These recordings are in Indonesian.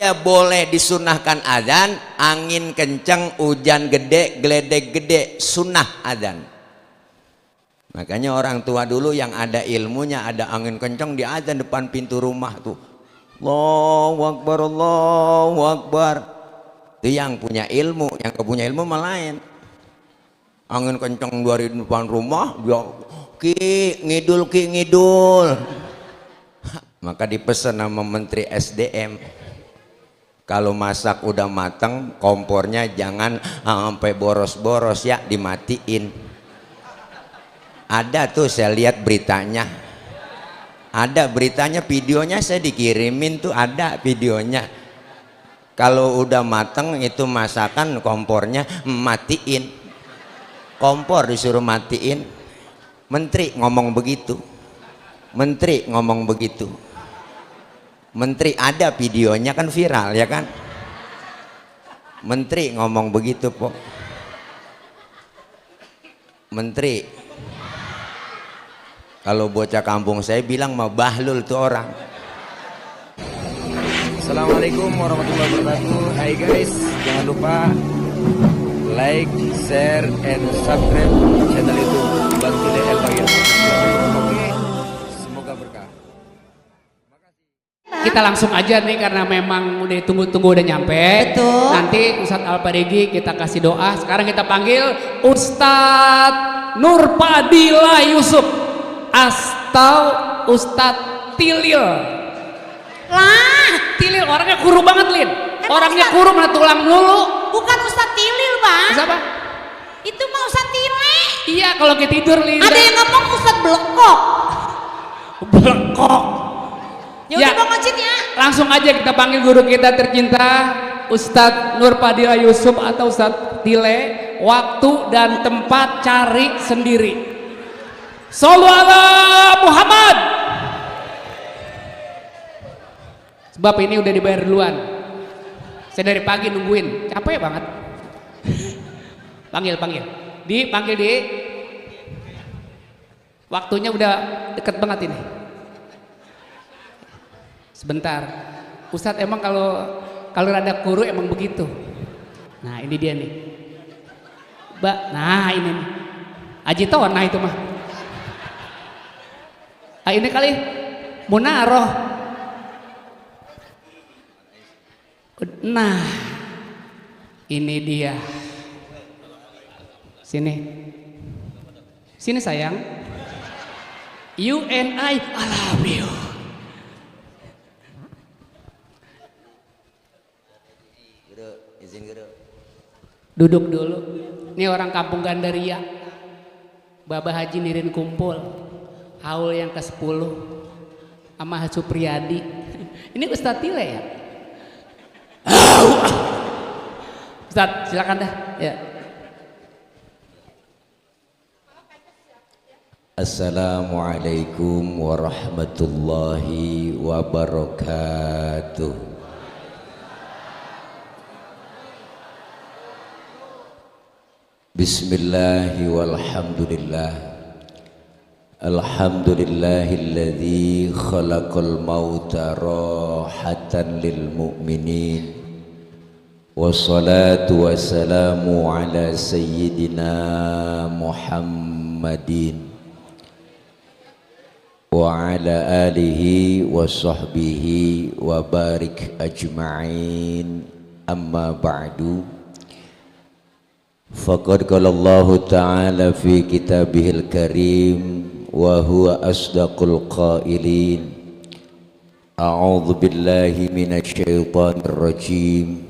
Ya boleh disunahkan adzan, angin kencang, hujan gede, geledek gede, sunnah adzan. Makanya orang tua dulu yang ada ilmunya, ada angin kencang di adzan depan pintu rumah tuh. Allahu Akbar, Allahu Akbar. Itu yang punya ilmu, yang gak punya ilmu malah lain. Angin kencang dari depan rumah, dia ngidul ki ngidul. Maka dipesan sama Menteri SDM. Kalau masak udah matang, kompornya jangan sampai boros-boros ya, dimatiin. Ada tuh saya lihat beritanya. Ada beritanya, videonya saya dikirimin tuh, ada videonya. Kalau udah matang itu masakan, kompornya matiin. Kompor disuruh matiin. Menteri ngomong begitu. Menteri ngomong begitu. Menteri ada videonya kan viral ya kan. Menteri ngomong begitu po. Menteri. Kalau bocah kampung saya bilang mah bahlul tuh orang. Assalamualaikum warahmatullahi wabarakatuh. Hai guys, jangan lupa like, share, and subscribe channel YouTube Bantu DL Bagir. Oke, semoga berkah. Kita langsung aja nih karena memang udah tunggu-tunggu udah nyampe. Betul. Nanti Ustadz Al-Parigi kita kasih doa. Sekarang kita panggil Ustadz Nurpadila Yusuf atau Ustadz Tilil. Lah, Tilil orangnya kuru banget Lin. Emang Orangnya Ustadz? kuru mana tulang mulu. bukan Ustadz Tilil, Bang. Siapa? Itu mah Ustadz Tile. Iya kalau kita tidur Lin. Ada yang ngomong Ustadz Blekok. Blekok. Ya udah Bang Ocit ya. Langsung aja kita panggil guru kita tercinta Ustadz Nurpadila Yusuf atau Ustadz Tile. Waktu dan tempat cari sendiri. Shollu ala Muhammad. Sebab ini udah dibayar duluan. Saya dari pagi nungguin, capek banget. Panggil. Dipanggil di. Waktunya udah deket banget ini. Sebentar, Ustadz emang kalau rada kuru emang begitu. Nah ini dia nih, Mbak. Nah ini nih, Aji Tona itu mah. Ah ini kali Munaroh. Nah ini dia. Sini sayang. You and I love you. Duduk dulu. Ini orang kampung Gandaria. Babah Haji nirin kumpul. Haul yang ke-10 sama Supriyadi. Ini Ustadz Tile ya? Ustadz silakan dah ya. Assalamualaikum warahmatullahi wabarakatuh. Bismillahi walhamdulillah. Alhamdulillahilladzi khalaqal mauta rahatan lil mu'minin. Wassalatu wassalamu ala sayyidina Muhammadin wa ala alihi wa sahbihi wa barik ajma'in. Amma ba'du. Faqad qala Allah Ta'ala fi kitabihil karim wa huwa asdaqul qailin. A'udzu billahi minasy syaithanir rajim.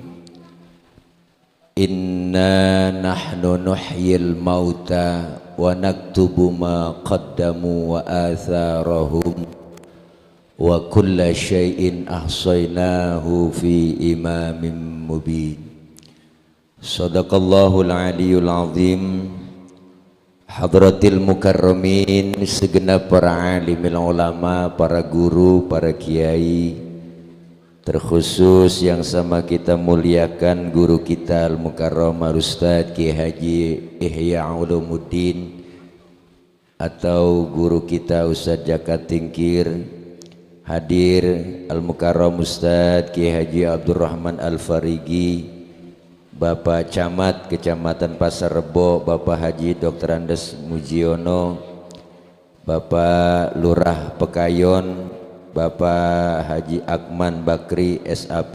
Inna nahnu nuhyil mauta wa naktubu ma qaddamu wa atharahum wa kulla syai'in ahsaynahu fi imamin mubin. Sadaqallahul aliyul azim. Hadratil mukarramin, segenap para alimil ulama, para guru, para kiai, terkhusus yang sama kita muliakan guru kita Al-Mukarram Ustadz Ki Haji Ihya Ulumuddin, atau guru kita Ustadz Jaka Tingkir hadir Al-Mukarram Ustadz Kiai Haji Abdurrahman Al-Farigi, Bapak Camat Kecamatan Pasar Rebo Bapak Haji Dr. Andes Mujiono, Bapak Lurah Pekayon Bapak Haji Akman Bakri SAP,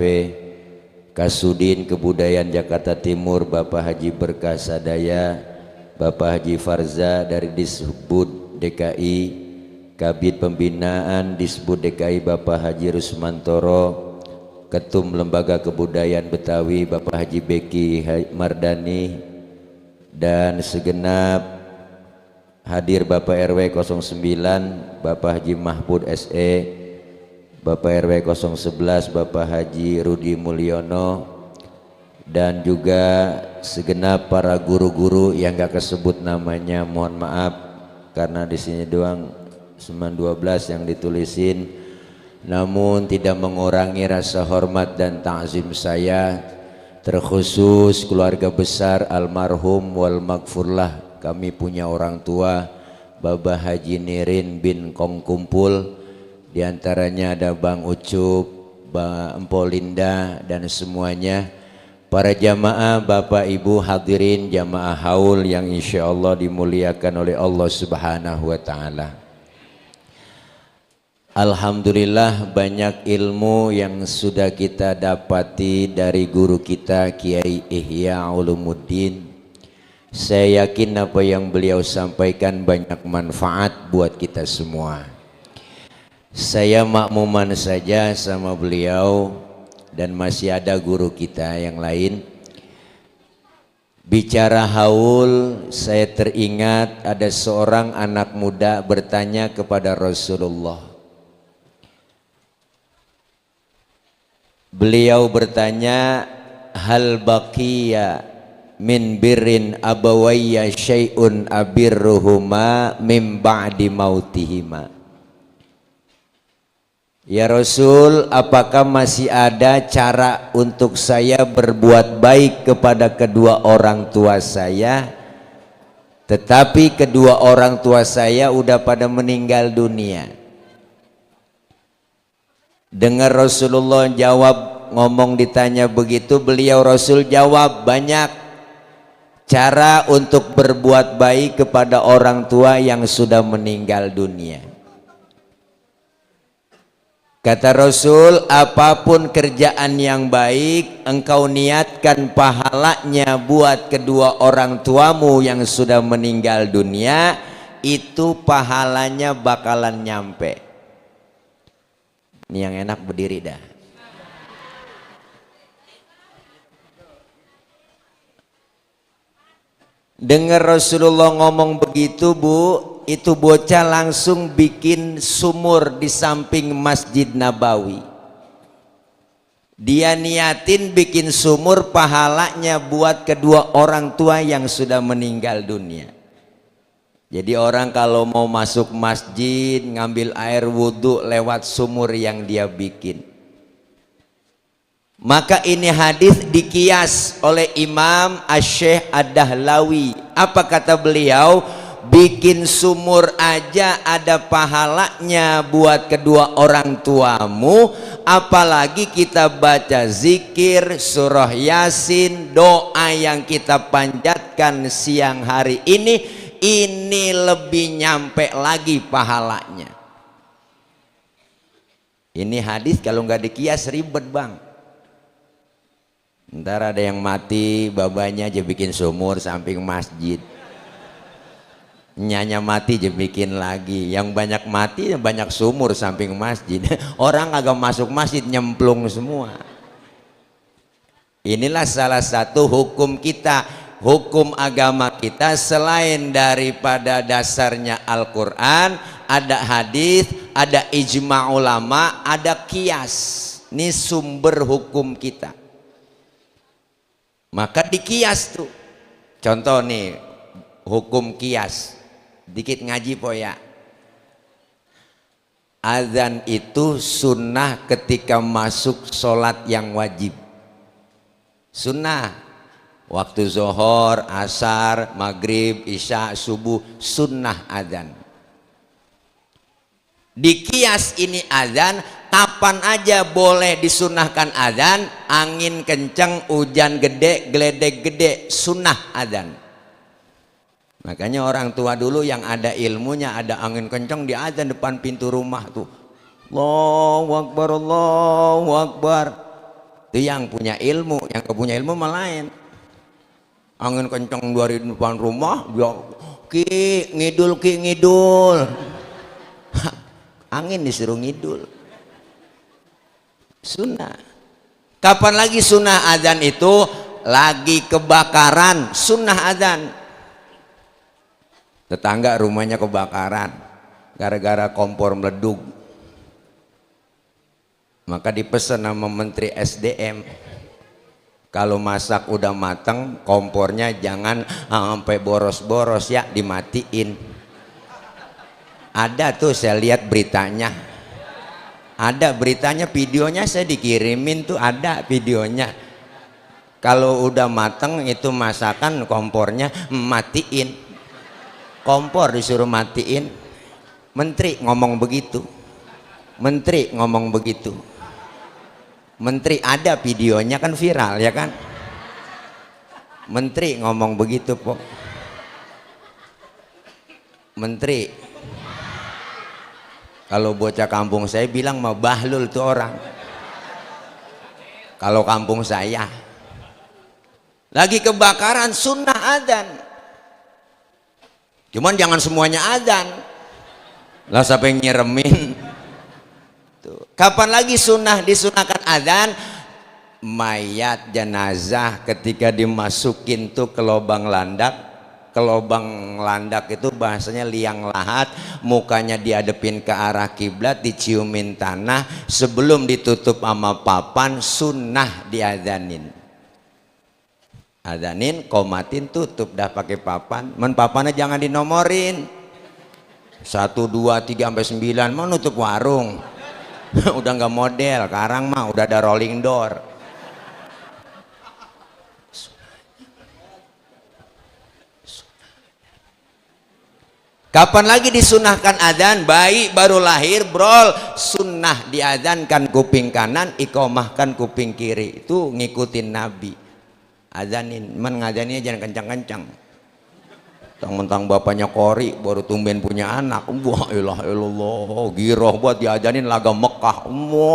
Kasudin Kebudayaan Jakarta Timur Bapak Haji Berkah Sadaya, Bapak Haji Farza dari Disbud DKI, Kabid Pembinaan Disbud DKI Bapak Haji Rusmantoro, Ketum Lembaga Kebudayaan Betawi Bapak Haji Beki Mardani, dan segenap hadir Bapak RW 09 Bapak Haji Mahfud SE, Bapak RW 011 Bapak Haji Rudi Mulyono, dan juga segenap para guru-guru yang gak kesebut namanya, mohon maaf karena di sini doang 912 yang ditulisin, namun tidak mengurangi rasa hormat dan ta'zim saya, terkhusus keluarga besar almarhum wal maghfurlah. Kami punya orang tua Bapak Haji Nirin bin Kong Kumpul, diantaranya ada Bang Ucup, Bang Empolinda, dan semuanya para jamaah Bapak Ibu hadirin jamaah haul yang insya Allah dimuliakan oleh Allah Subhanahu wa Ta'ala. Alhamdulillah banyak ilmu yang sudah kita dapati dari guru kita Kiai Ihya Ulumuddin. Saya yakin apa yang beliau sampaikan banyak manfaat buat kita semua. Saya makmuman saja sama beliau dan masih ada guru kita yang lain. Bicara haul, saya teringat ada seorang anak muda bertanya kepada Rasulullah. Beliau bertanya, hal baqiya min birrin abawayya syai'un abirruhuma min ba'di mautihima. Ya Rasul, apakah masih ada cara untuk saya berbuat baik kepada kedua orang tua saya, tetapi kedua orang tua saya udah pada meninggal dunia? Dengar Rasulullah jawab, ngomong ditanya begitu, beliau Rasul jawab, banyak cara untuk berbuat baik kepada orang tua yang sudah meninggal dunia. Kata Rasul, apapun kerjaan yang baik engkau niatkan pahalanya buat kedua orang tuamu yang sudah meninggal dunia, itu pahalanya bakalan nyampe. Ini yang enak berdiri dah. Dengar Rasulullah ngomong begitu, Bu, itu bocah langsung bikin sumur di samping Masjid Nabawi. Dia niatin bikin sumur pahalanya buat kedua orang tua yang sudah meninggal dunia. Jadi orang kalau mau masuk masjid ngambil air wudhu lewat sumur yang dia bikin. Maka ini hadis dikias oleh Imam Asy-Syaikh Ad-Dahlawi. Apa kata beliau? Bikin sumur aja ada pahalanya buat kedua orang tuamu, apalagi kita baca zikir, surah Yasin, doa yang kita panjatkan siang hari ini lebih nyampe lagi pahalanya. Ini hadis kalau nggak dikias ribet, Bang. Ntar ada yang mati, babanya aja bikin sumur samping masjid, nyanya mati aja bikin lagi, yang banyak mati banyak sumur samping masjid. Orang agak masuk masjid nyemplung semua. Inilah salah satu hukum kita, hukum agama kita. Selain daripada dasarnya Al-Quran, ada hadis, ada ijma ulama, ada kias. Ini sumber hukum kita. Maka dikias tuh. Contoh nih, hukum kias. Dikit ngaji po ya. Azan itu sunnah ketika masuk sholat yang wajib. Sunnah. Waktu zuhur, asar, maghrib, isya, subuh, sunnah azan. Dikias ini azan, kapan aja boleh disunahkan azan, angin kenceng, hujan gede, geledek gede, sunnah azan. Makanya orang tua dulu yang ada ilmunya, ada angin kenceng di azan depan pintu rumah tuh. Allahu Akbar, Allahu Akbar. Itu yang punya ilmu, yang gak punya ilmu malain. Angin kenceng dari depan rumah, dia ngidul ngidul. Angin disuruh ngidul. Sunnah. Kapan lagi sunnah azan itu? Lagi kebakaran, sunnah azan. Tetangga rumahnya kebakaran gara-gara kompor meleduk. Maka dipesan sama Menteri SDM, kalau masak udah matang, kompornya jangan sampai boros-boros ya, dimatiin. Ada tuh saya lihat beritanya, ada beritanya, videonya saya dikirimin tuh, ada videonya. Kalau udah mateng itu masakan, kompornya matiin, kompor disuruh matiin. Menteri ngomong begitu, menteri ngomong begitu, menteri, ada videonya kan viral ya kan, menteri ngomong begitu po, menteri. Kalau bocah kampung saya bilang mah bahlul tuh orang. Kalau kampung saya lagi kebakaran, sunnah adzan. Cuman jangan semuanya adzan. Lah siapa yang nyeremin? Tuh. Kapan lagi sunnah disunahkan adzan? Mayat jenazah ketika dimasukin tuh ke lubang landak. Ke lubang landak itu bahasanya liang lahat, mukanya dihadapin ke arah kiblat, diciumin tanah, sebelum ditutup sama papan, sunnah diadzanin. Adzanin, komatin, tutup dah pakai papan. Men papannya jangan dinomorin 1, 2, 3 sampai 9, mau nutup warung. Udah nggak model, sekarang mah udah ada rolling door. Kapan lagi disunahkan adzan? Bayi baru lahir brol, sunnah diadzankan kuping kanan, iqomahkan kuping kiri. Itu ngikutin Nabi. Adzanin, men ngadzaninya jangan kencang-kencang. Mentang-mentang bapaknya kori baru tumben punya anak. Wah ilah ilallah, giroh buat diadzanin laga Mekah. Wah,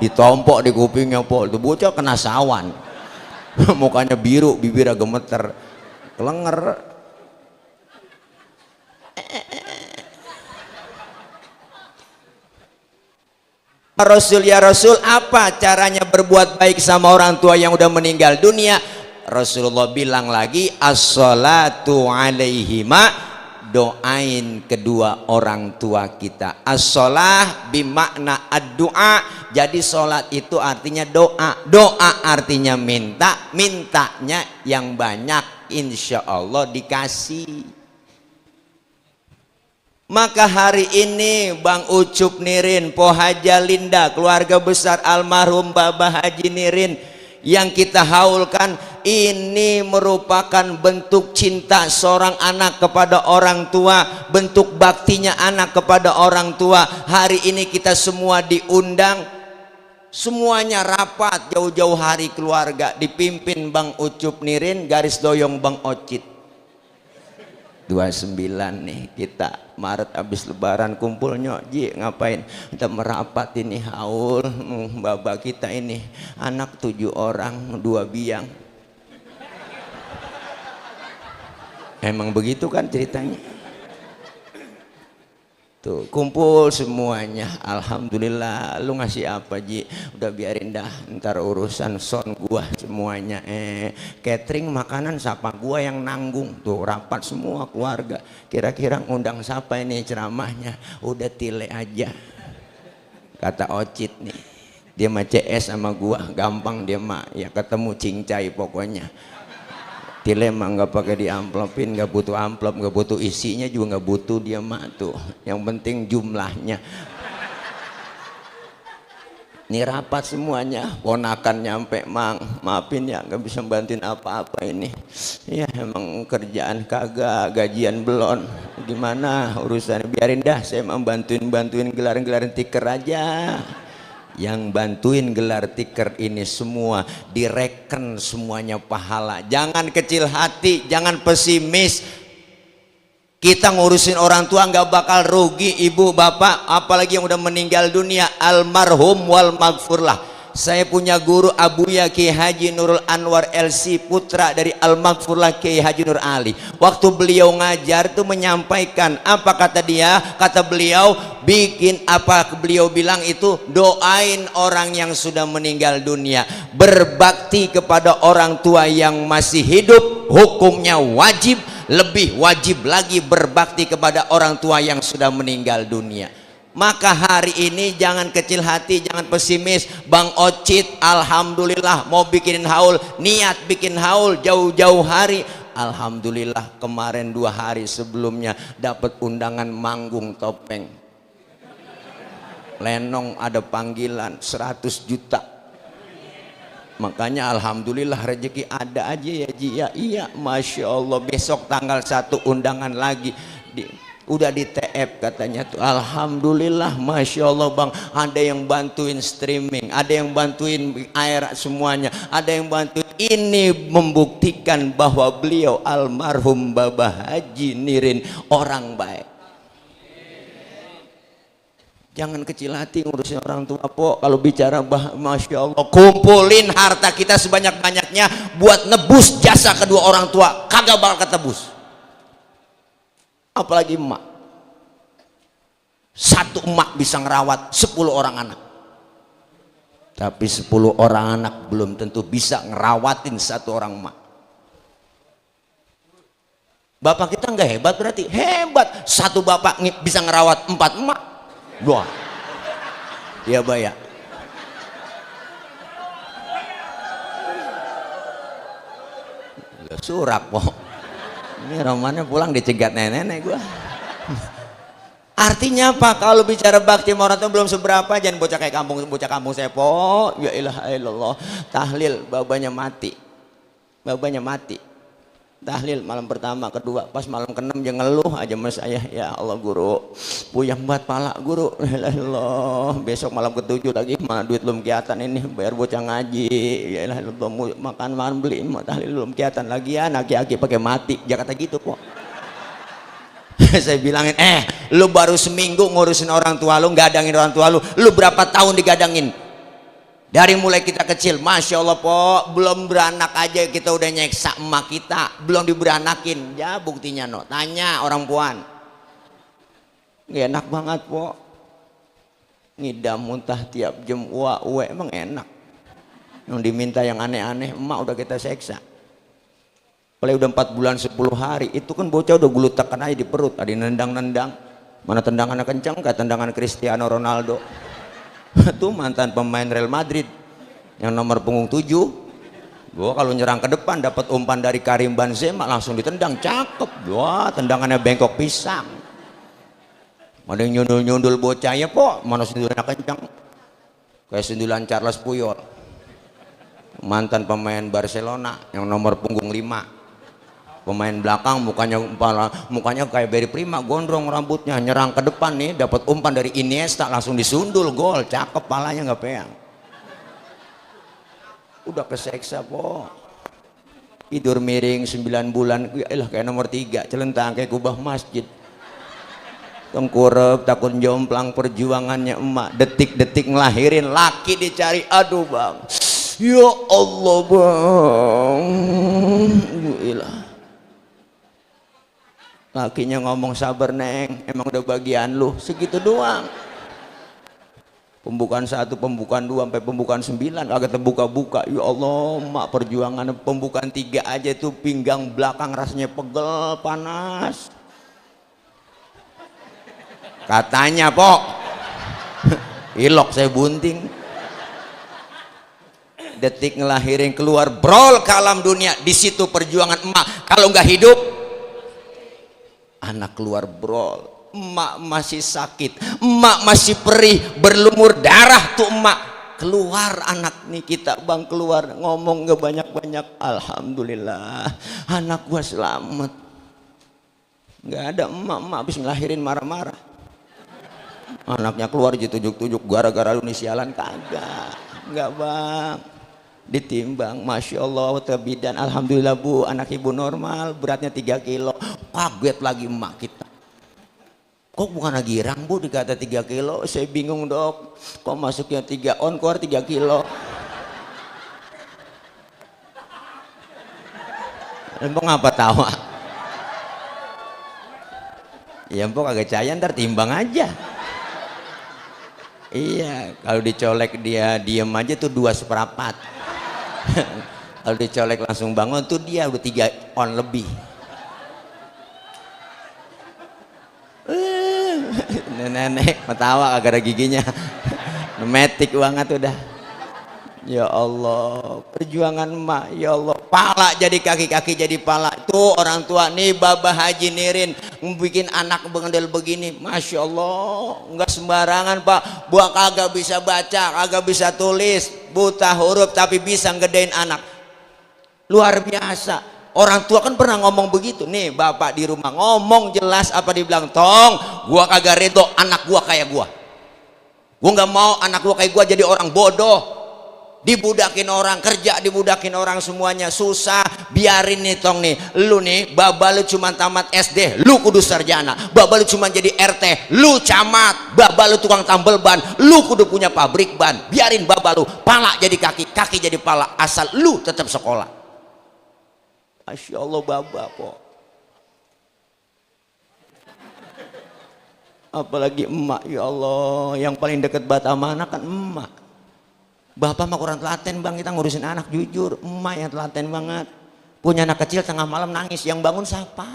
ditompok di kupingnya po. Itu bocah kena sawan. Mukanya biru, bibirnya gemeter. Kelenger. Rasul, ya Rasul, apa caranya berbuat baik sama orang tua yang udah meninggal dunia? Rasulullah bilang lagi, as-salatu alaihima, doain kedua orang tua kita. As-salah bimakna ad-du'a, jadi sholat itu artinya doa, doa artinya minta, mintanya yang banyak, insya Allah dikasih. Maka hari ini Bang Ucup Nirin, Po Haja Linda, keluarga besar almarhum Babah Haji Nirin yang kita haulkan, ini merupakan bentuk cinta seorang anak kepada orang tua, bentuk baktinya anak kepada orang tua. Hari ini kita semua diundang, semuanya rapat jauh-jauh hari keluarga, dipimpin Bang Ucup Nirin, garis doyong Bang Ocit. 29 nih kita Maret habis lebaran kumpul Ji, ngapain kita merapat ini haul babak kita ini anak 7 orang 2 biang. Emang begitu kan ceritanya. Tuh kumpul semuanya, alhamdulillah. Lu ngasih apa Ji? Udah biarin dah, ntar urusan son gua semuanya. Catering makanan siapa, gua yang nanggung. Tuh rapat semua keluarga, kira-kira ngundang siapa ini ceramahnya? Udah tile aja, kata Ocit nih. Dia mah CS sama gua, gampang dia mah ya ketemu cincai pokoknya. Tile mah nggak pakai di amplopin, nggak butuh amplop, nggak butuh isinya juga nggak butuh dia mah tuh. Yang penting jumlahnya. Ini rapat semuanya, ponakan nyampe, Mang maafin ya nggak bisa bantuin apa-apa ini. Ya emang kerjaan kagak, gajian belum, gimana urusan, biarin dah, saya mau bantuin gelaran tiker aja. Yang bantuin gelar tiker ini semua direken semuanya pahala. Jangan kecil hati, jangan pesimis. Kita ngurusin orang tua nggak bakal rugi, ibu bapak, apalagi yang udah meninggal dunia, almarhum wal maghfurlah. Saya punya guru Abuya Kiai Haji Nurul Anwar LC, putra dari Al-Maghfurlah Kiai Haji Nur Ali. Waktu beliau ngajar tuh menyampaikan, apa kata dia? Kata beliau, beliau bilang itu, doain orang yang sudah meninggal dunia, berbakti kepada orang tua yang masih hidup, hukumnya wajib, lebih wajib lagi berbakti kepada orang tua yang sudah meninggal dunia. Maka hari ini jangan kecil hati, jangan pesimis. Bang Ocit alhamdulillah mau bikinin haul, niat bikin haul jauh-jauh hari. Alhamdulillah kemarin 2 hari sebelumnya dapat undangan manggung topeng. Lenong ada panggilan 100 juta. Makanya alhamdulillah rezeki ada aja ya Ji. Ya iya, Masya Allah. Besok tanggal 1 undangan lagi udah di TF katanya tuh. Alhamdulillah, Masya Allah Bang, ada yang bantuin streaming, ada yang bantuin air semuanya, ada yang bantuin. Ini membuktikan bahwa beliau almarhum Babah Haji Nirin orang baik. Jangan kecil hati ngurusin orang tua po. Kalau bicara Masya Allah, kumpulin harta kita sebanyak-banyaknya buat nebus jasa kedua orang tua, kagak bakal ketebus. Apalagi emak, 1 emak bisa ngerawat 10 orang anak, tapi 10 orang anak belum tentu bisa ngerawatin 1 orang emak. Bapak kita nggak hebat berarti? Hebat, 1 bapak bisa ngerawat 4 emak. Wah, iya bayar. Surak po. Ini romannya pulang dicegat nenek-nenek gua. Artinya apa? Kalau bicara bakti sama orang tua belum seberapa, jangan bocah kayak bocah kampung saya po. Ya ilaha illallah. Tahlil babanya mati. Tahlil malam pertama, kedua, pas malam ke-6 jangan ngeluh aja sama saya. Ya Allah guru, puyeng banget pala guru. La ilaha illallah. Besok malam ke-7 lagi, mana duit belum kelihatan ini, bayar bocah ngaji. Ya ilaha illallah, makan beli, tahlil belum kelihatan lagi ya, aki-aki pakai mati. Jakarta gitu kok. Saya bilangin, lu baru seminggu ngurusin orang tua lu, gadangin orang tua lu berapa tahun digadangin? Dari mulai kita kecil, Masya Allah po, belum beranak aja kita udah nyeksa emak kita, belum diberanakin. Ya buktinya no, tanya orang puan. Gak enak banget po, ngidam muntah tiap jam, uwe emang enak. Yang diminta yang aneh-aneh, emak udah kita seksa. Paling udah 4 bulan 10 hari, itu kan bocah udah gulutakan aja di perut, ada nendang-nendang. Mana tendangannya kencang, kayak tendangan Cristiano Ronaldo. Itu mantan pemain Real Madrid yang nomor punggung 7. Gua kalau nyerang ke depan dapat umpan dari Karim Benzema langsung ditendang, cakep. Wah, tendangannya bengkok pisang. Ada yang nyundul-nyundul bocahnya po, mana sundulannya kencang. Kayak sundulan Charles Puyol. Mantan pemain Barcelona yang nomor punggung 5. Pemain belakang mukanya kayak Barry Prima, gondrong rambutnya, nyerang ke depan nih dapat umpan dari Iniesta langsung disundul, gol, cakep, palanya nggak peang. Udah keseksa po, tidur miring 9 bulan, kayak nomor 3, celentang kayak kubah masjid, tengkurap, takut jomplang, perjuangannya emak, detik-detik ngelahirin laki dicari, aduh bang, ya Allah bang, ilah. Lakinya ngomong sabar neng, emang udah bagian lu, segitu doang. Pembukaan 1, pembukaan 2, sampai pembukaan 9 agak terbuka-buka. Ya Allah, mak perjuangan. Pembukaan 3 aja tuh pinggang belakang rasanya pegel, panas. Katanya pok, ilok saya bunting. Detik ngelahirin keluar brol ke alam dunia, di situ perjuangan emak. Kalau nggak hidup, anak keluar brol, emak masih sakit, emak masih perih, berlumur darah tuh emak. Keluar anak nih kita bang, keluar ngomong nggak banyak-banyak, alhamdulillah anak gua selamat. Nggak ada emak habis ngelahirin marah-marah. Anaknya keluar ditunjuk-tunjuk gara-gara lu nih sialan, kagak. Enggak bang. Ditimbang, Masya Allah, bidan, alhamdulillah bu, anak ibu normal, beratnya 3 kilo. Kaget lagi emak kita. Kok bukan lagi girang bu, dikata 3 kilo. Saya bingung dok, kok masuknya 3 on, keluar 3 kilo. Empok ngapa tawa? Ya empok kagak caya, ntar timbang aja. Iya, kalau dicolek dia diem aja tuh 2/4. Kalau dicolek langsung bangun tuh dia udah 3 on lebih. Nenek ketawa kagak ada giginya. Metik banget udah. Ya Allah, perjuangan emak, ya Allah, pala jadi kaki, kaki jadi pala. Tuh orang tua nih, Babah Haji Nirin bikin anak bengendel begini, Masya Allah, nggak sembarangan pak. Buat kagak bisa baca, kagak bisa tulis, buta huruf tapi bisa ngedein anak, luar biasa. Orang tua kan pernah ngomong begitu nih, bapak di rumah ngomong jelas apa dibilang, tong, gua kagak redo anak gua kayak gua nggak mau anak gua kayak gua jadi orang bodoh, dibudakin orang, kerja dibudakin orang semuanya, susah. Biarin nih tong nih, lu nih baba lu cuma tamat SD, lu kudu sarjana. Baba lu cuma jadi RT, lu camat. Baba lu tukang tambel ban, lu kudu punya pabrik ban. Biarin baba lu, pala jadi kaki, kaki jadi pala, asal lu tetap sekolah. Masya Allah baba po. Apalagi emak, ya Allah, yang paling deket banget sama anak kan emak. Bapak mah kurang telaten bang, kita ngurusin anak jujur. Emak yang telaten banget. Punya anak kecil tengah malam nangis, yang bangun siapa?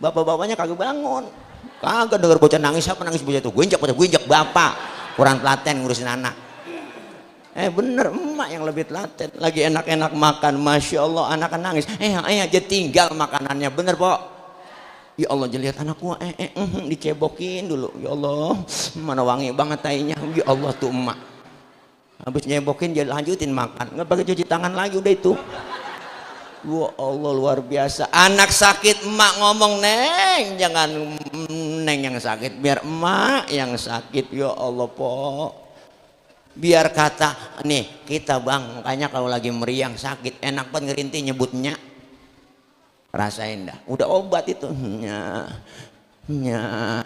Bapak-bapaknya kagak bangun. Kagak denger bocah nangis, siapa nangis bocah itu? Gue injak bapak. Kurang telaten ngurusin anak. Bener, emak yang lebih telaten. Lagi enak-enak makan, Masya Allah, anak kan nangis. Aja tinggal makanannya, bener po. Ya Allah, jadi lihat anak gua, dicebokin dulu. Ya Allah, mana wangi banget tainya. Ya Allah tuh emak. Habis nyebokin dia lanjutin makan, nggak pakai cuci tangan lagi, udah itu. Wah Allah, luar biasa. Anak sakit emak ngomong, neng jangan neng yang sakit, biar emak yang sakit. Ya Allah po, biar kata nih kita bang, makanya kalau lagi meriang sakit enak banget ngerintih nyebutnya, rasain dah, udah obat itu nya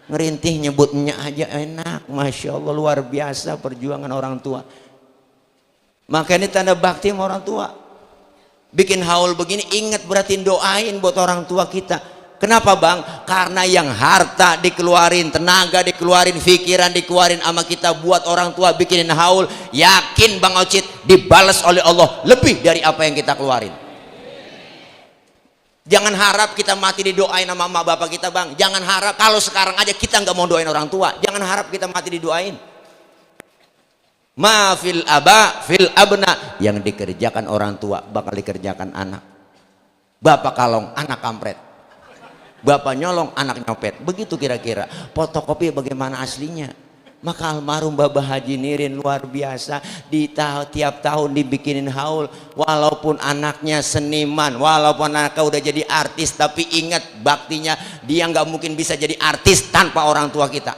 ngerintih nyebutnya aja enak. Masya Allah, luar biasa perjuangan orang tua. Maka ini tanda bakti sama orang tua. Bikin haul begini, ingat berarti doain buat orang tua kita. Kenapa bang? Karena yang harta dikeluarin, tenaga dikeluarin, pikiran dikeluarin sama kita buat orang tua bikinin haul, yakin bang Ocit dibalas oleh Allah lebih dari apa yang kita keluarin. Jangan harap kita mati didoain sama emak bapak kita bang. Jangan harap kalau sekarang aja kita nggak mau doain orang tua. Jangan harap kita mati didoain. Ma fil aba fil abna, yang dikerjakan orang tua bakal dikerjakan anak. Bapak kalong, anak kampret. Bapak nyolong, anak nyopet. Begitu kira-kira. Fotokopi bagaimana aslinya. Maka almarhum Babah Haji Nirin luar biasa, di tiap tahun dibikinin haul. Walaupun anaknya seniman, walaupun anaknya udah jadi artis, tapi ingat baktinya, dia nggak mungkin bisa jadi artis tanpa orang tua kita.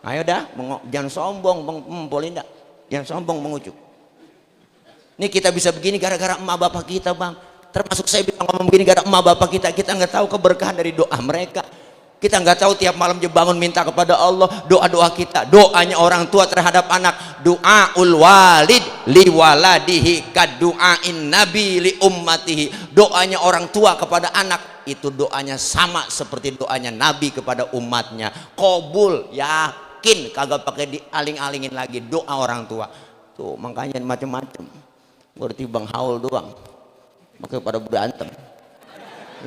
Ayo dah, jangan sombong bang Polinda, jangan sombong mengucuk. Ini kita bisa begini gara-gara emak bapak kita bang. Termasuk saya bilang ngomong begini gara emak bapak kita nggak tahu keberkahan dari doa mereka. Kita nggak tahu tiap malam dia bangun minta kepada Allah, doa-doa kita, doanya orang tua terhadap anak, doaul walid li waladihi kadu'ain nabi li ummatihi. Doanya orang tua kepada anak itu doanya sama seperti doanya nabi kepada umatnya. Qabul, yakin, kagak pakai dialing-alingin lagi doa orang tua. Tuh makanya macam-macam. Berarti bang haul doang. Makanya pada berantem.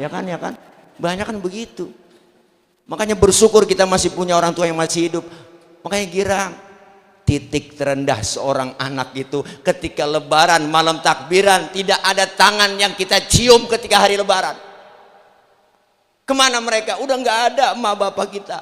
Ya kan? Banyak kan begitu. Makanya bersyukur kita masih punya orang tua yang masih hidup. Makanya girang. Titik terendah seorang anak itu ketika lebaran, malam takbiran, tidak ada tangan yang kita cium ketika hari lebaran. Kemana mereka? Udah nggak ada emak bapak kita.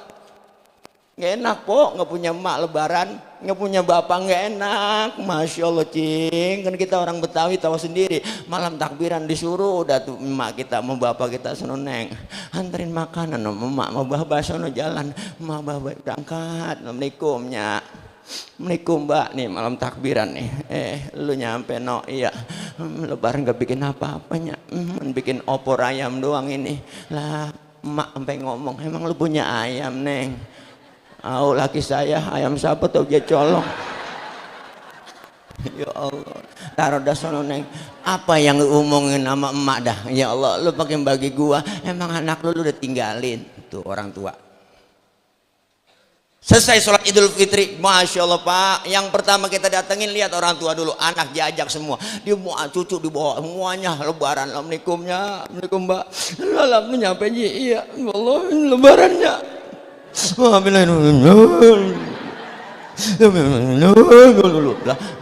Nggak enak po, nggak punya emak lebaran, nggak punya bapak, nggak enak. Masya Allah cing, kan kita orang Betawi tahu sendiri. Malam takbiran disuruh udah tuh emak kita mau bapak kita sono neng, anterin makanan, emak mau bapak sono jalan, emak bapak berangkat, assalamualaikum nya. Assalamualaikum mbak, nih malam takbiran nih. Lu nyampe no, iya. Lebaran gak bikin apa-apanya, bikin opor ayam doang ini. Lah, emak sampai ngomong, emang lu punya ayam neng? Oh laki saya ayam siapa tau dia colong. Ya Allah, taruh dah sono neng. Apa yang lu omongin sama emak dah? Ya Allah, lu pakai bagi gua. Emang anak lu udah tinggalin tuh orang tua. Selesai sholat Idul Fitri, Masya Allah Pak, yang pertama kita datengin lihat orang tua dulu, anak diajak semua, dia mau cucu dibawa semuanya, lebaran. Assalamualaikumnya, Assalamualaikum Mbak, lalu nyampe iya, Allah lebarannya.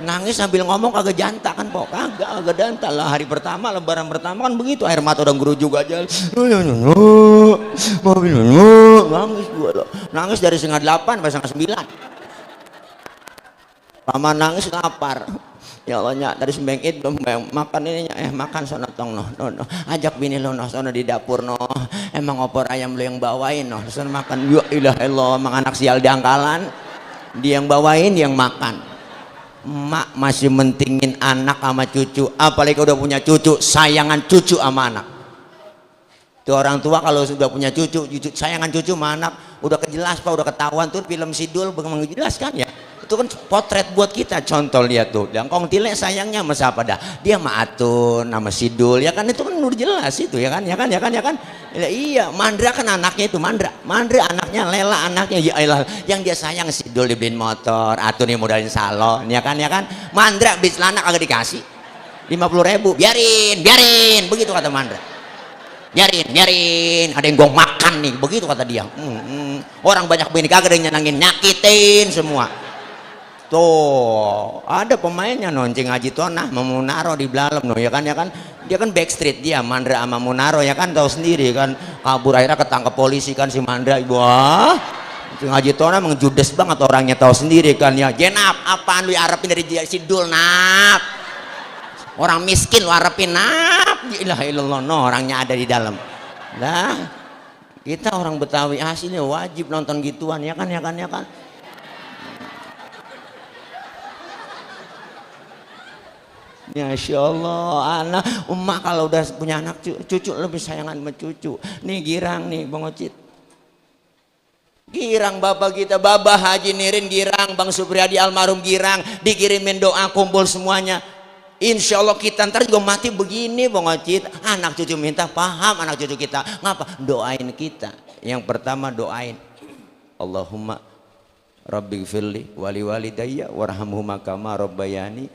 Nangis sambil ngomong kagak jantak kan Pok, kagak dantal lah. Hari pertama lebaran pertama kan begitu, air mata udah gerujug aja. Nangis gua loh, nangis dari setengah 8 sampai setengah 9. Paman nangis lapar. Ya Allah nya tadi sembeng id belum makan ininya, makan sono tong no, ajak bini lo no sono di dapur no, emang opor ayam lo yang bawain no, sono makan. Ya ilah Allah, emang anak sial diangkalan, dia yang bawain dia yang makan. Emak masih mentingin anak sama cucu, apalagi udah punya cucu, sayangan cucu sama anak. Tuh orang tua kalau sudah punya cucu sayangan cucu sama anak, udah kejelas Pak, udah ketahuan tuh film Sidul bagaimana menjelaskan ya. Itu kan potret buat kita, contoh lihat tuh Dangkong Tile sayangnya sama siapa dah, dia sama Atun nama Sidul ya kan, itu kan udah jelas itu ya kan. Iya, Mandra kan anaknya itu, Mandra anaknya, Lela anaknya, ya Allah yang dia sayang Sidul dibeliin motor, Atun yang modalin salon ya kan. Mandra beli celana kagak dikasih 50.000, biarin begitu kata Mandra, biarin ada yang gua makan nih begitu kata dia. Orang banyak bini kagak ada yang nyenangin, nyakitin semua. Tuh ada pemainnya noncing Haji Tonah mau Munaro di Blalem no ya kan, dia kan backstreet dia Mandra sama Munaro ya kan, tahu sendiri kan, kabur akhirnya ketangkep polisi kan si Mandra. Wah Haji Tonah emang judes banget orangnya, tahu sendiri kan ya. Jenap apaan lu harapin dari Sidul nap, orang miskin lu harapin nap, ilah ilallah no, orangnya ada di dalam. Nah kita orang Betawi aslinya wajib nonton gituan ya kan. Masya Allah, anak emak kalau udah punya anak cucu lebih sayangan sama cucu. Nih girang nih Bang Ocit, girang bapak kita, Babah Haji Nirin girang, Bang Supriyadi almarhum girang, dikirimin doa kumpul semuanya. Insya Allah kita ntar juga mati begini Bang Ocit, anak cucu minta paham, anak cucu kita ngapa doain kita. Yang pertama doain Allahumma Rabbi gfirli wali walidayya warhamhuma kama rabbayani,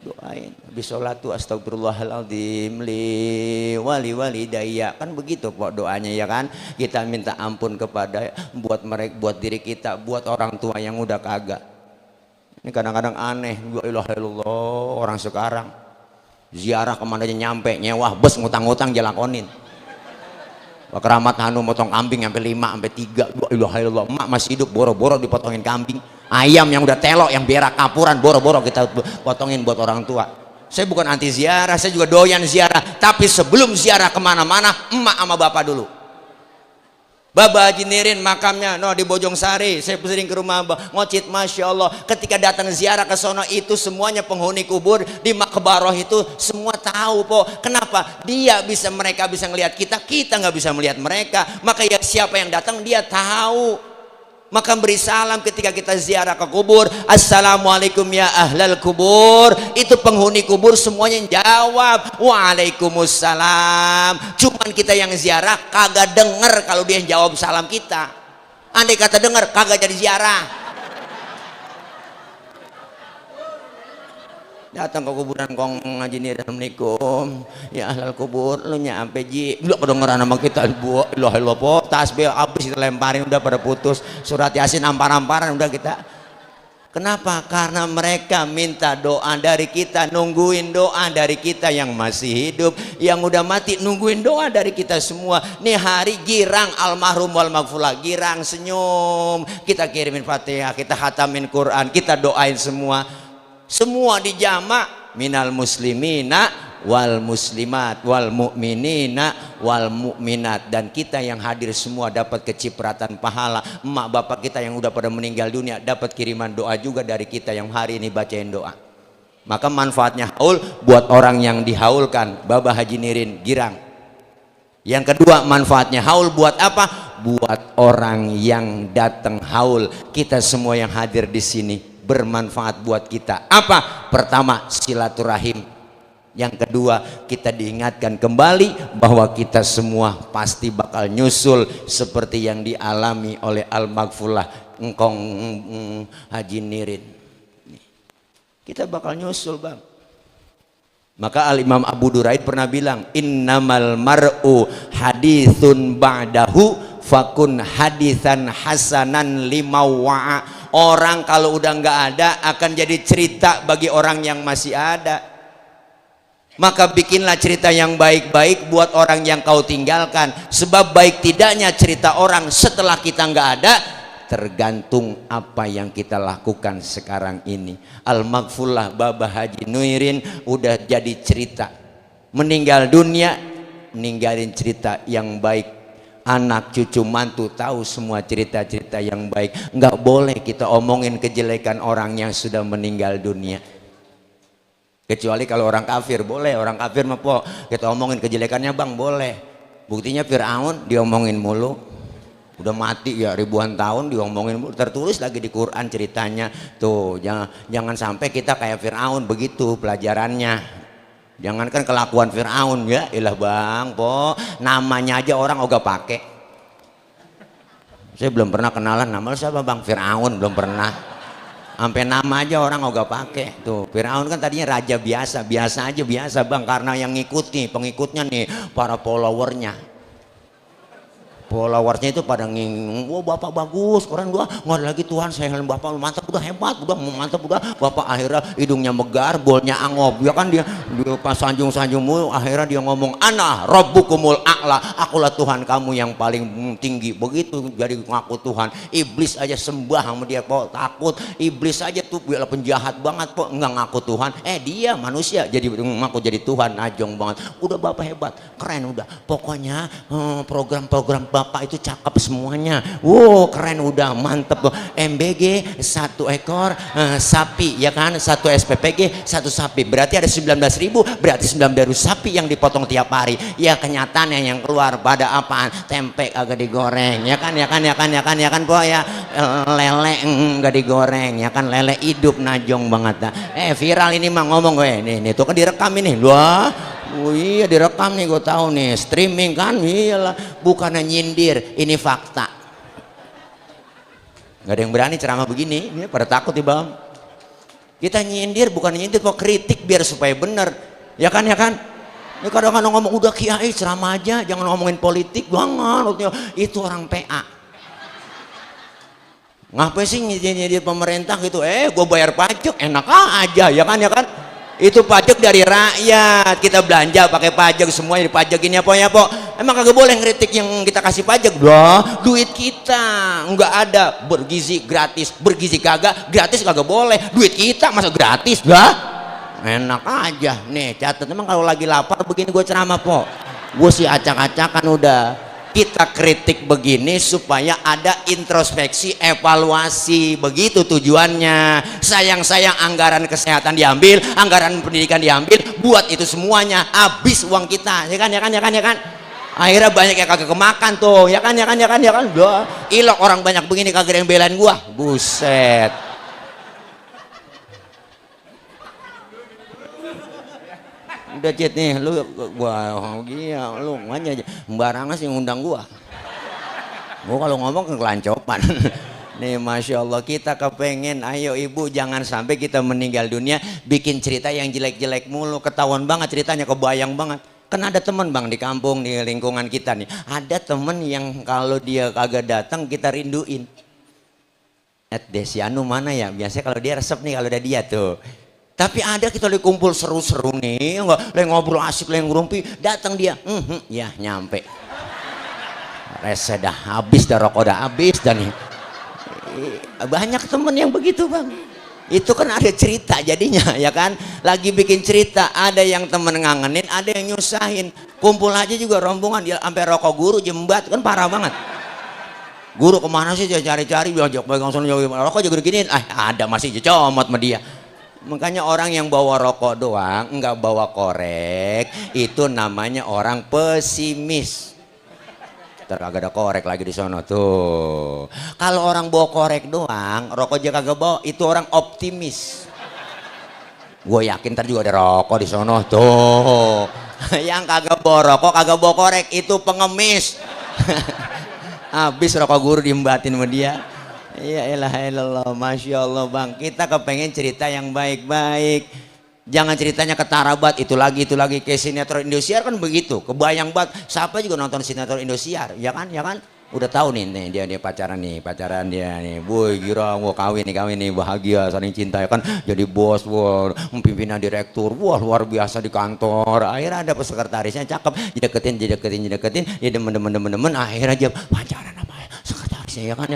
doain habis sholatu astagfirullahaladzim li wali walidayya, kan begitu Pak doanya ya kan. Kita minta ampun kepada buat mereka, buat diri kita, buat orang tua yang udah kagak. Ini kadang-kadang aneh, la ilaha illallah, orang sekarang ziarah kemana aja nyampe nyewa bus, ngutang-ngutang jalakonin. Pak Keramat Hanu motong kambing sampai 5 sampai 3. La ilaha illallah, emak masih hidup boro-boro dipotongin kambing. Ayam yang udah telok yang berak kapuran boro-boro kita potongin buat orang tua. Saya bukan anti ziarah, saya juga doyan ziarah, tapi sebelum ziarah kemana-mana emak sama bapak dulu. Babah Haji Nirin makamnya no di Bojong Sari, saya sering ke rumah Bang Ocit. Masya Allah ketika datang ziarah ke sono itu semuanya penghuni kubur di Makbaroh itu semua tahu po, kenapa mereka bisa ngelihat kita nggak bisa melihat mereka, maka ya siapa yang datang dia tahu. Maka beri salam ketika kita ziarah ke kubur, assalamualaikum ya ahlal kubur. Itu penghuni kubur semuanya jawab waalaikumsalam. Cuman kita yang ziarah kagak denger kalau dia jawab salam kita. Andai kata denger kagak jadi ziarah. Datang ke kuburan Kong Haji Nirin, assalamualaikum ya ahlal kubur, lu nyampe ji lu kedengeran sama kita, bu ilah ilah po tasbih habis kita lemparin udah pada putus, surat yasin ampar-amparan udah kita. Kenapa? Karena mereka minta doa dari kita, nungguin doa dari kita yang masih hidup, yang udah mati nungguin doa dari kita semua. Nih hari girang almarhum wal maghfurlah, girang senyum, kita kirimin Fatihah, kita khatamin Quran, kita doain semua. Semua dijama minal muslimina wal muslimat wal mu'minina wal mu'minat, dan kita yang hadir semua dapat kecipratan pahala. Emak bapak kita yang udah pada meninggal dunia dapat kiriman doa juga dari kita yang hari ini bacain doa. Maka manfaatnya haul buat orang yang dihaulkan. Babah Haji Nirin girang. Yang kedua manfaatnya haul buat apa? Buat orang yang datang haul. Kita semua yang hadir di sini bermanfaat buat kita. Apa? Pertama, silaturahim. Yang kedua, kita diingatkan kembali bahwa kita semua pasti bakal nyusul seperti yang dialami oleh Al-Maghfurlah engkong Haji Nirin. Kita bakal nyusul, Bang. Maka Al-Imam Abu Duraid pernah bilang, innamal mar'u hadithun ba'dahu fakun hadithan hasanan limawa'a. Orang kalau udah nggak ada akan jadi cerita bagi orang yang masih ada. Maka bikinlah cerita yang baik-baik buat orang yang kau tinggalkan. Sebab baik tidaknya cerita orang setelah kita nggak ada tergantung apa yang kita lakukan sekarang ini. Al-Maghfurlah Babah Haji Nirin udah jadi cerita. Meninggal dunia ninggalin cerita yang baik. Anak cucu mantu tahu semua cerita-cerita yang baik. Nggak boleh kita omongin kejelekan orang yang sudah meninggal dunia. Kecuali kalau orang kafir boleh, orang kafir mah po kita omongin kejelekannya bang boleh. Buktinya Fir'aun diomongin mulu, udah mati ya ribuan tahun diomongin mulu, tertulis lagi di Quran ceritanya. Tuh jangan sampai kita kayak Fir'aun begitu pelajarannya. Jangankan kelakuan Fir'aun ya, ilah bang po namanya aja orang ogah pakai. Saya belum pernah kenalan nama siapa bang Fir'aun, belum pernah. Sampai nama aja orang ogah pakai. Tuh Firaun kan tadinya raja biasa aja biasa bang, karena yang ngikuti pengikutnya nih para followersnya itu pada nging, wah bapak bagus, keren gua nggak ada lagi Tuhan, saya bapak mantap, udah hebat, udah mantap, udah bapak. Akhirnya hidungnya megar, bolnya angob, ya kan dia pas sanjung mulu, akhirnya dia ngomong ana rabbukumul a'la, akulah Tuhan kamu yang paling tinggi. Begitu jadi ngaku Tuhan. Iblis aja sembah sama dia kok, takut. Iblis aja tuh biar penjahat banget kok nggak ngaku Tuhan, dia manusia jadi ngaku jadi Tuhan, najong banget. Udah bapak hebat, keren, udah pokoknya program-program bapak itu cakep semuanya. Wow keren, udah mantep tuh. MBG 1 ekor sapi ya kan, 1 SPPG 1 sapi, berarti ada 19.000, berarti 19.000 sapi yang dipotong tiap hari. Ya kenyataannya yang keluar pada apaan? Tempe agak digoreng ya kan po ya, lele enggak digoreng ya kan, lele hidup najong banget dah. Viral ini mah ngomong gue nih tuh kan direkam ini. Wah oh iya direkam nih, gue tahu nih streaming kan, iyalah bukannya nyindir, ini fakta. Nggak ada yang berani ceramah begini, ini pada takut nih bang. Kita nyindir bukan nyindir, kok kritik biar supaya bener, ya kan. Ini kadang-kadang ngomong udah kiai ceramah aja, jangan ngomongin politik, jangan, itu orang PA. Ngapain sih nyindir pemerintah gitu? Gue bayar pajak, enak aja, ya kan. Itu pajak dari rakyat, kita belanja pakai pajak, semuanya dipajakin ya po. Emang kagak boleh ngeritik yang kita kasih pajak? Dah duit kita nggak ada, bergizi gratis, bergizi kagak gratis, kagak boleh. Duit kita masa gratis? Dah enak aja nih, catat. Emang kalau lagi lapar begini gue ceramah po, gue sih acak-acakan udah. Kita kritik begini supaya ada introspeksi, evaluasi, begitu tujuannya. Sayang anggaran kesehatan diambil, anggaran pendidikan diambil, buat itu semuanya habis uang kita, ya kan. Akhirnya banyak yang kagak kemakan tuh, ya kan. Udah ilok orang banyak begini kagak yang belain gua, buset. Udah Cid nih, lu gua gila, lu aja sembarangan sih ngundang gua kalau ngomong kelancopan. Nih Masya Allah, kita kepengen, ayo ibu jangan sampai kita meninggal dunia bikin cerita yang jelek-jelek mulu, ketahuan banget ceritanya, kebayang banget. Kan ada teman bang di kampung, di lingkungan kita nih, ada temen yang kalau dia kagak datang kita rinduin. Si Anu mana ya? Biasanya kalau dia resep nih kalau ada dia tuh. Tapi ada kita lagi kumpul seru-seru nih, enggak, lagi ngobrol asik, lagi ngerumpi, datang dia, ya nyampe. Rese dah habis, dah rokok dah habis, dan nih. Banyak temen yang begitu bang. Itu kan ada cerita jadinya, ya kan? Lagi bikin cerita, ada yang temen ngangenin, ada yang nyusahin. Kumpul aja juga rombongan, dia sampai rokok guru jembat, kan parah banget. Guru kemana sih cari-cari, bilang langsung rokok juga giniin, ada masih comot sama dia. Makanya orang yang bawa rokok doang, enggak bawa korek, itu namanya orang pesimis. Kagak ada korek lagi di sono tuh. Kalau orang bawa korek doang, rokok aja kagak bawa, itu orang optimis. Gue yakin ntar juga ada rokok di sono tuh. Yang kagak bawa rokok, kagak bawa korek, itu pengemis. Habis rokok guru diembatin sama dia. Ya elah elah, masya Allah bang. Kita kepengen cerita yang baik-baik. Jangan ceritanya ketarabat itu lagi kayak sinetron Indosiar kan begitu. Kebayang banget. Siapa juga nonton sinetron Indosiar, ya kan, ya kan? Udah tahu nih dia pacaran dia nih. Boy girang, wah kawin nih bahagia saling cinta ya kan. Jadi bos, wah pimpinan direktur, wah luar biasa di kantor. Akhirnya ada sekretarisnya cakep, dideketin, dia demen. Akhirnya dia pacaran sama sekretarisnya ya kan.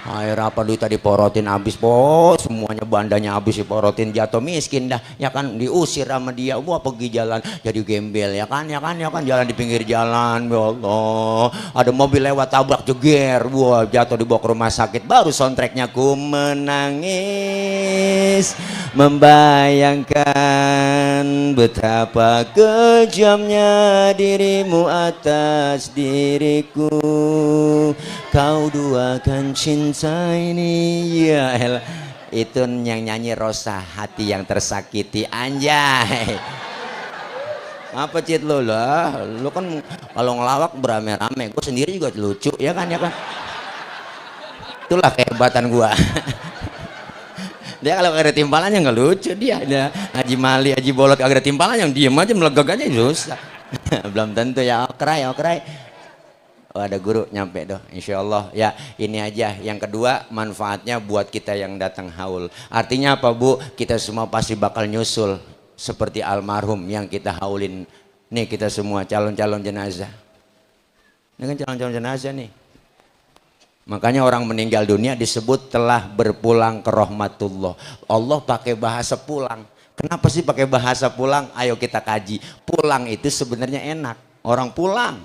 Akhirnya apa duit tadi porotin habis bos, semuanya bandanya habis diporotin, jatuh miskin dah ya kan, diusir sama dia. Wah pergi jalan jadi gembel ya kan, jalan di pinggir jalan, ya Allah. Ada mobil lewat tabrak jeger, wah jatuh dibawa ke rumah sakit. Baru soundtracknya ku menangis membayangkan betapa kejamnya dirimu atas diriku, kau duakan cinta ini ya elah. Itu yang nyanyi Rosa, hati yang tersakiti, anjay. Apa cit lo lah, lo kan kalau ngelawak berame-rame, gue sendiri juga lucu ya kan. Itulah kehebatan gue. Dia kalau gak ada timpalannya nggak lucu dia. Haji Mali, Haji Bolot gak ada timpalan, yang diem aja melegak aja susah. Belum tentu ya okray. Oh, ada guru nyampe doh, insya Allah ya. Ini aja yang kedua, manfaatnya buat kita yang datang haul. Artinya apa bu? Kita semua pasti bakal nyusul seperti almarhum yang kita haulin. Nih kita semua calon-calon jenazah. Ini kan calon-calon jenazah nih. Makanya orang meninggal dunia disebut telah berpulang ke rahmatullah. Allah pakai bahasa pulang. Kenapa sih pakai bahasa pulang? Ayo kita kaji. Pulang itu sebenarnya enak. Orang pulang.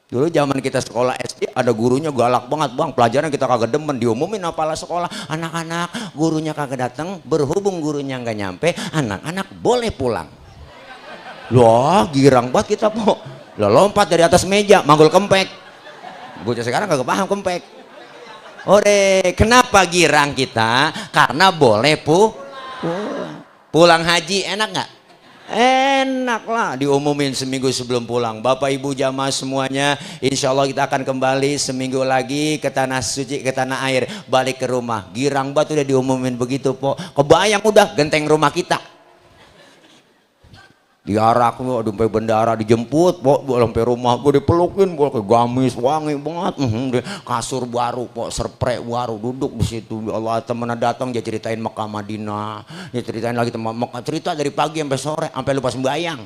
Dulu zaman kita sekolah SD ada gurunya galak banget bang, pelajaran kita kagak demen, diumumin apalah sekolah, anak-anak gurunya kagak datang, berhubung gurunya nggak nyampe, anak-anak boleh pulang. Loh girang banget kita po, lo lompat dari atas meja, manggul kempek. Bocah sekarang kagak paham kempek. Ore, kenapa girang kita? Karena boleh pulang haji, enak nggak? Enak lah, diumumin seminggu sebelum pulang. Bapak ibu jamaah semuanya, insya Allah kita akan kembali seminggu lagi ke tanah suci, ke tanah air, balik ke rumah. Girang banget udah diumumin begitu po. Kebayang udah genteng rumah kita diarak, sampai bendara dijemput, sampai rumah gue dipelukin, ke gamis wangi banget, kasur baru, serprek baru, duduk di situ. Ya Allah, temen datang dia ceritain Mekah Madinah, dia ceritain lagi teman Mekah, cerita dari pagi sampai sore, sampai lupa sembayang.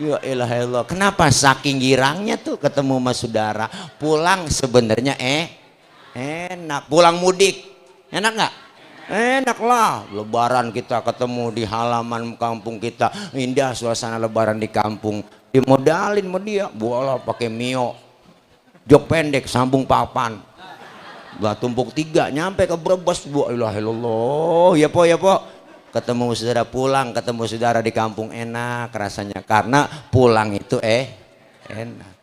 Ya elah elah, kenapa saking girangnya tuh ketemu sama saudara. Pulang sebenarnya enak, pulang mudik enak nggak? Enak lah, lebaran kita ketemu di halaman kampung kita, indah suasana lebaran di kampung. Dimodalin sama dia, bola pakai mio, jok pendek sambung papan, lah tumpuk 3 nyampe ke Brebes. Wah ya po, ketemu saudara pulang, ketemu saudara di kampung enak rasanya, karena pulang itu enak.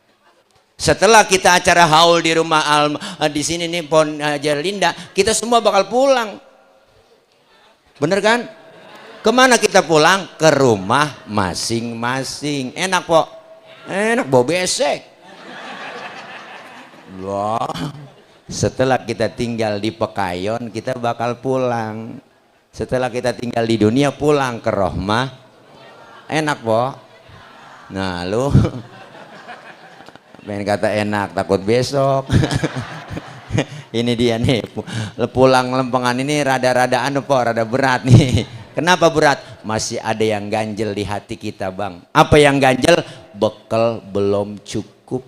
Setelah kita acara haul di rumah di sini nih Pon Jerlinda, kita semua bakal pulang. Bener kan? Kemana kita pulang? Ke rumah masing-masing. Enak po? Enak, bau besek. Wah. Setelah kita tinggal di Pekayon, kita bakal pulang. Setelah kita tinggal di dunia, pulang ke rahmah. Enak po? Nah lu pengen kata enak takut besok. Ini dia nih pulang lempengan ini rada-rada rada berat nih. Kenapa berat? Masih ada yang ganjel di hati kita bang. Apa yang ganjel? Bekal belum cukup.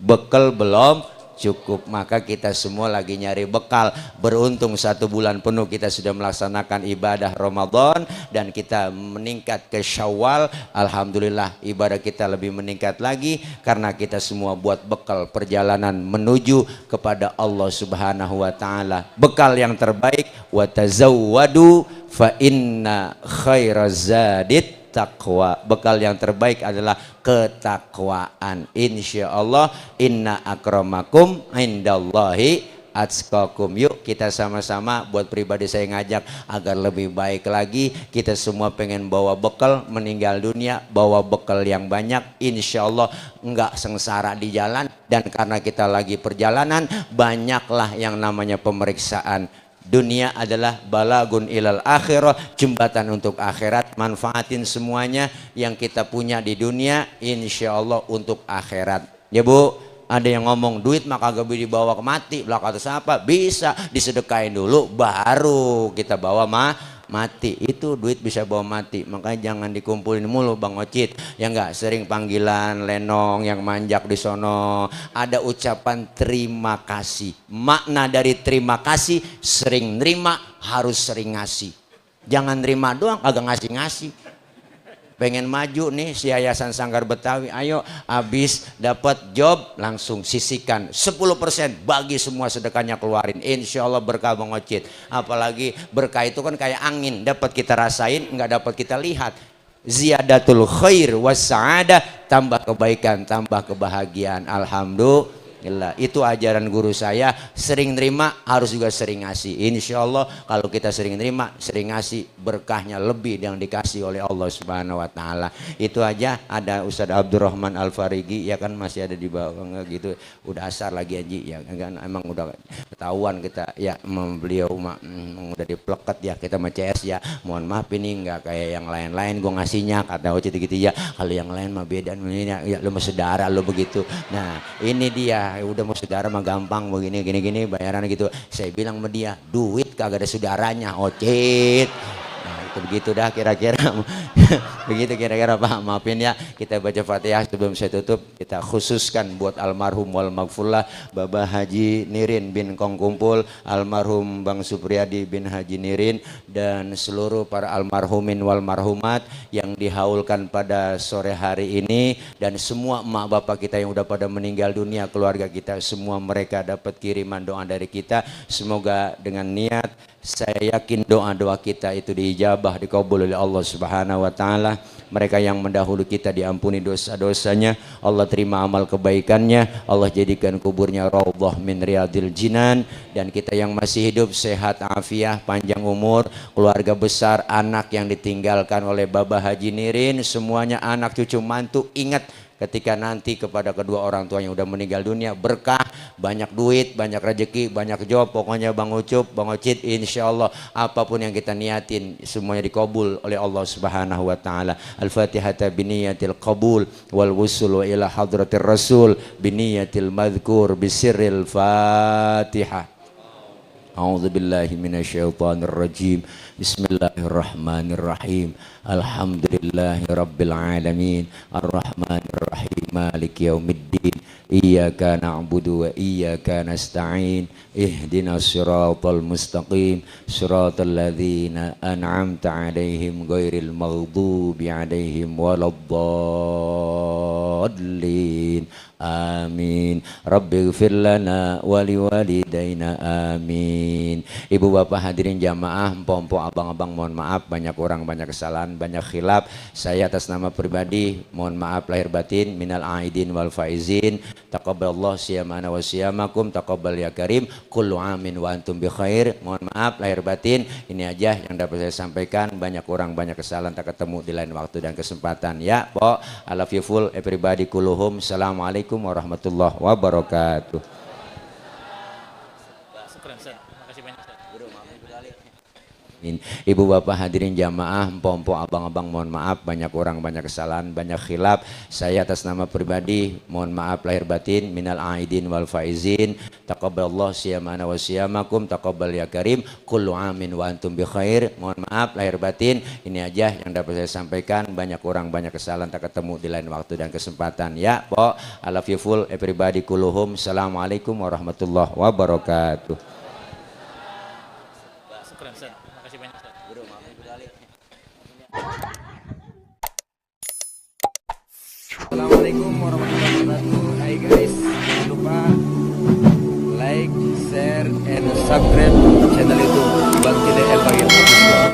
Bekal belum cukup, maka kita semua lagi nyari bekal. Beruntung 1 bulan penuh kita sudah melaksanakan ibadah Ramadan dan kita meningkat ke Syawal. Alhamdulillah ibadah kita lebih meningkat lagi karena kita semua buat bekal perjalanan menuju kepada Allah Subhanahu wa taala. Bekal yang terbaik, wa tazawwadu fa inna khairaz zadit taqwa. Bekal yang terbaik adalah ketakwaan. Insya Allah inna akramakum indallahi atqakum. Yuk kita sama-sama, buat pribadi saya ngajak agar lebih baik lagi. Kita semua pengen bawa bekal meninggal dunia, bawa bekal yang banyak. Insya Allah enggak sengsara di jalan. Dan karena kita lagi perjalanan, banyaklah yang namanya pemeriksaan. Dunia adalah balagun ilal akhirah, jembatan untuk akhirat. Manfaatin semuanya yang kita punya di dunia, insya Allah untuk akhirat. Ya Bu, ada yang ngomong duit mah kagak bisa dibawa ke mati. Lah kata siapa? Bisa disedekain dulu baru kita bawa mati. Itu duit bisa bawa mati. Makanya jangan dikumpulin mulu Bang Ocit. Ya enggak, sering panggilan lenong yang manjak di sono. Ada ucapan terima kasih. Makna dari terima kasih, sering nerima, harus sering ngasih. Jangan nerima doang kagak ngasih-ngasih. Pengen maju nih si Yayasan Sanggar Betawi, ayo habis dapat job langsung sisihkan 10%, bagi semua sedekahnya keluarin. Insya Allah berkah Bang Ocit. Apalagi berkah itu kan kayak angin, dapat kita rasain, nggak dapat kita lihat. Ziyadatul khair was sa'adah, tambah kebaikan, tambah kebahagiaan. Alhamdulillah. Itu ajaran guru saya. Sering nerima harus juga sering ngasih. Insya Allah kalau kita sering nerima, sering ngasih, berkahnya lebih yang dikasih oleh Allah Subhanahu wa taala. Itu aja. Ada Ustadz Abdurrahman Al-Farigi ya kan, masih ada di bawah gitu. Udah asar lagi Haji ya kan, emang udah ketahuan kita ya, beliau udah dipleket ya, kita sama CS ya. Mohon maaf ini nggak kayak yang lain-lain gua ngasihnya kata Ocit gitu ya. Kalau yang lain mah beda ya, lu mah saudara lu begitu. Nah, ini dia. Udah mau saudara mah gampang begini gini bayaran gitu. Saya bilang sama dia, duit kagak ada saudaranya Ocit. Nah, itu begitu dah kira-kira. Begitu kira-kira Pak. Maafin ya, kita baca Fatihah sebelum saya tutup. Kita khususkan buat almarhum wal maghfurlah Bapak Haji Nirin bin Kong Kumpul, almarhum Bang Supriyadi bin Haji Nirin, dan seluruh para almarhumin wal marhumat yang dihaulkan pada sore hari ini, dan semua emak bapak kita yang udah pada meninggal dunia, keluarga kita semua, mereka dapat kiriman doa dari kita. Semoga dengan niat, saya yakin doa-doa kita itu diijabah, dikabul oleh Allah Subhanahu wa taala. Mereka yang mendahulu kita diampuni dosa-dosanya, Allah terima amal kebaikannya, Allah jadikan kuburnya raudhah min riyadil jinan. Dan kita yang masih hidup sehat afiah, panjang umur, keluarga besar, anak yang ditinggalkan oleh Bapak Haji Nirin, semuanya anak cucu mantu, ingat ketika nanti kepada kedua orang tua yang udah meninggal dunia, berkah, banyak duit, banyak rezeki, banyak job. Pokoknya Bang Ucup, Bang Ocit, insya Allah apapun yang kita niatin semuanya dikabul oleh Allah Subhanahu wa taala. Al-Fatihata biniyatil qabul wal wusul ila hadratir rasul biniyatil madhkur bisirril Fatihah. A'udzu billahi minasyaitonir rajim. Bismillahirrahmanirrahim. Alhamdulillahi rabbil alamin. Arrahmanir rahim. Maliki yaumiddin. Iyyaka na'budu wa iyyaka nasta'in. Ihdinas siratal mustaqim. Siratal ladzina an'amta 'alaihim ghairil maghdubi 'alaihim waladdallin. Amin. Rabbighfir lana wa liwalidayna. Amin. Ibu bapak hadirin jamaah, empok-empok, abang-abang, mohon maaf banyak orang, banyak kesalahan, banyak khilaf. Saya atas nama pribadi mohon maaf lahir batin, minal aidin wal faizin. Taqabbalallahu siyamana wa siyamakum, taqabbal ya karim. Kullu amin wa antum bi khair. Mohon maaf lahir batin. Ini aja yang dapat saya sampaikan. Banyak orang, banyak kesalahan, tak ketemu di lain waktu dan kesempatan. Ya, po, I love you full everybody kulluhum. Assalamualaikum warahmatullahi wabarakatuh. Terima kasih banyak. Ibu bapak hadirin jamaah, empok-empok, abang-abang, mohon maaf banyak orang, banyak kesalahan, banyak khilaf. Saya atas nama pribadi mohon maaf lahir batin, minal aidin wal faizin. Taqabbalallahu siyamana wa siyamakum, taqabbal ya karim, kullu amin wa antum bi khair. Mohon maaf lahir batin, ini aja yang dapat saya sampaikan. Banyak orang, banyak kesalahan, tak ketemu di lain waktu dan kesempatan. Ya, po, I love you full everybody kulluhum. Assalamualaikum warahmatullahi wabarakatuh. Assalamualaikum warahmatullahi wabarakatuh. Hai guys, jangan lupa like, share, and subscribe channel YouTube